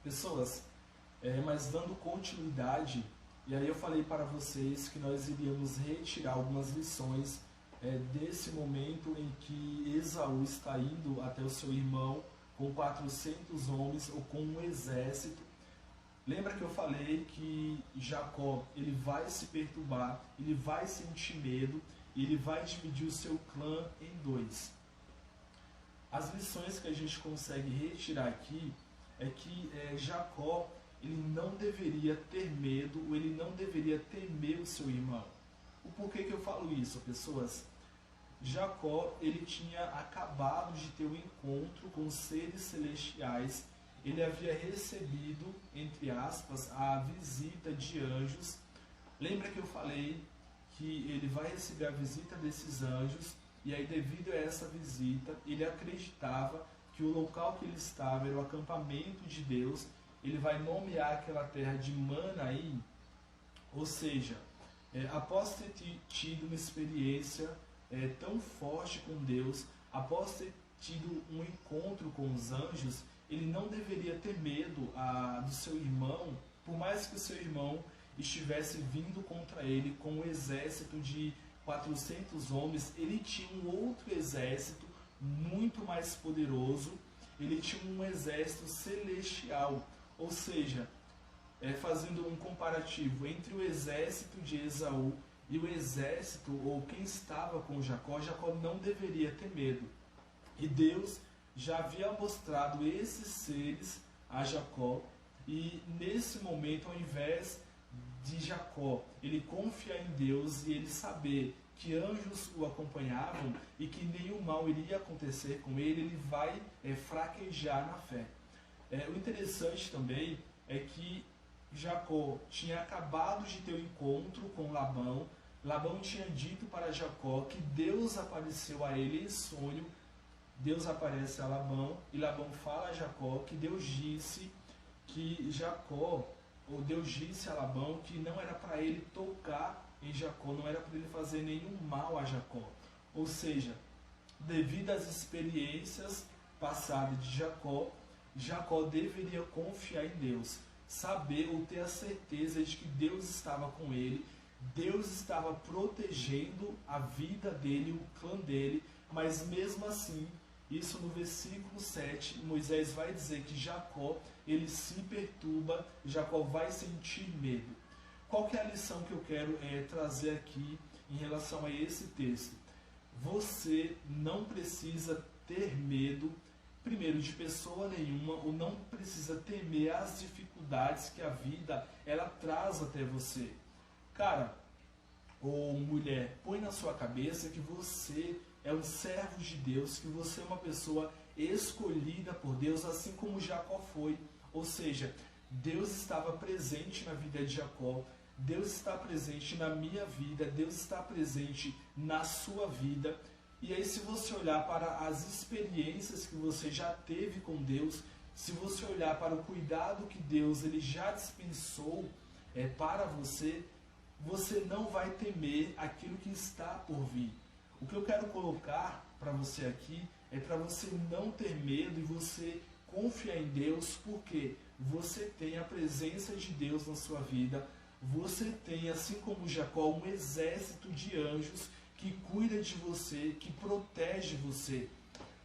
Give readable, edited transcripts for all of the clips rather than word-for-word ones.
Pessoas, mas dando continuidade, e aí eu falei para vocês que nós iríamos retirar algumas lições desse momento em que Esaú está indo até o seu irmão com 400 homens ou com um exército. Lembra que eu falei que Jacó ele vai se perturbar, ele vai sentir medo, e ele vai dividir o seu clã em dois. As lições que a gente consegue retirar aqui é que Jacó ele não deveria ter medo, ou ele não deveria temer o seu irmão. O porquê que eu falo isso, pessoas? Jacó ele tinha acabado de ter um encontro com seres celestiais. Ele havia recebido, entre aspas, a visita de anjos. Lembra que eu falei que ele vai receber a visita desses anjos, e aí devido a essa visita, ele acreditava que o local que ele estava era o acampamento de Deus. Ele vai nomear aquela terra de Manaim, ou seja, após ter tido uma experiência tão forte com Deus, após ter tido um encontro com os anjos, ele não deveria ter medo do seu irmão, por mais que o seu irmão estivesse vindo contra ele com um exército de 400 homens. Ele tinha um outro exército muito mais poderoso, ele tinha um exército celestial, ou seja, fazendo um comparativo entre o exército de Esaú e o exército, ou quem estava com Jacó, Jacó não deveria ter medo. E Deus já havia mostrado esses seres a Jacó, e nesse momento, ao invés de Jacó ele confiar em Deus e ele saber que anjos o acompanhavam e que nenhum mal iria acontecer com ele, ele vai fraquejar na fé. O interessante também é que Jacó tinha acabado de ter um encontro com Labão. Labão tinha dito para Jacó que Deus apareceu a ele em sonho. Deus aparece a Labão e Labão fala a Jacó que Deus disse que Deus disse a Labão que não era para ele tocar em Jacó, não era para ele fazer nenhum mal a Jacó. Ou seja, devido às experiências passadas de Jacó, Jacó deveria confiar em Deus, saber ou ter a certeza de que Deus estava com ele, Deus estava protegendo a vida dele, o clã dele, mas mesmo assim, isso no versículo 7, Moisés vai dizer que Jacó, ele se perturba, Jacó vai sentir medo. Qual que é a lição que eu quero trazer aqui em relação a esse texto? Você não precisa ter medo, primeiro, de pessoa nenhuma, ou não precisa temer as dificuldades que a vida ela traz até você. Cara, ou mulher, põe na sua cabeça que você é um servo de Deus, que você é uma pessoa escolhida por Deus, assim como Jacó foi. Ou seja, Deus estava presente na vida de Jacó, Deus está presente na minha vida, Deus está presente na sua vida. E aí, se você olhar para as experiências que você já teve com Deus, se você olhar para o cuidado que Deus ele já dispensou para você, você não vai temer aquilo que está por vir. O que eu quero colocar para você aqui é para você não ter medo e você confiar em Deus, porque você tem a presença de Deus na sua vida, você tem, assim como Jacó, um exército de anjos que cuida de você, que protege você.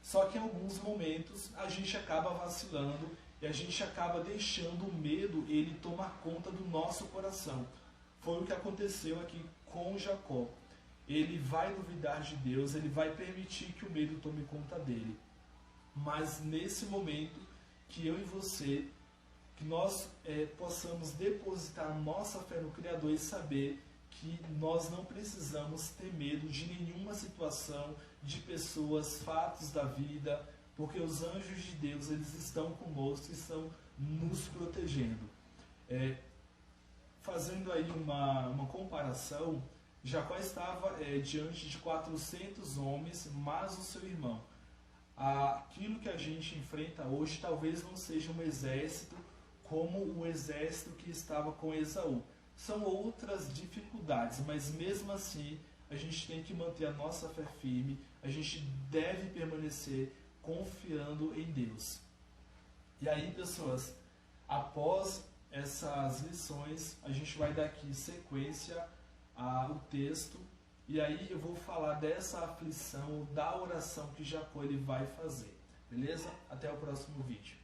Só que em alguns momentos a gente acaba vacilando e a gente acaba deixando o medo ele tomar conta do nosso coração. Foi o que aconteceu aqui com Jacó. Ele vai duvidar de Deus, ele vai permitir que o medo tome conta dele. Mas nesse momento que eu e você, que nós possamos depositar nossa fé no Criador e saber que nós não precisamos ter medo de nenhuma situação, de pessoas, fatos da vida, porque os anjos de Deus eles estão conosco e estão nos protegendo. Fazendo aí uma comparação, Jacó estava diante de 400 homens, mais o seu irmão. Aquilo que a gente enfrenta hoje talvez não seja um exército como o exército que estava com Esaú. São outras dificuldades, mas mesmo assim a gente tem que manter a nossa fé firme, a gente deve permanecer confiando em Deus. E aí, pessoas, após essas lições, a gente vai dar aqui sequência ao texto, e aí eu vou falar dessa aflição, da oração que Jacó ele vai fazer. Beleza? Até o próximo vídeo.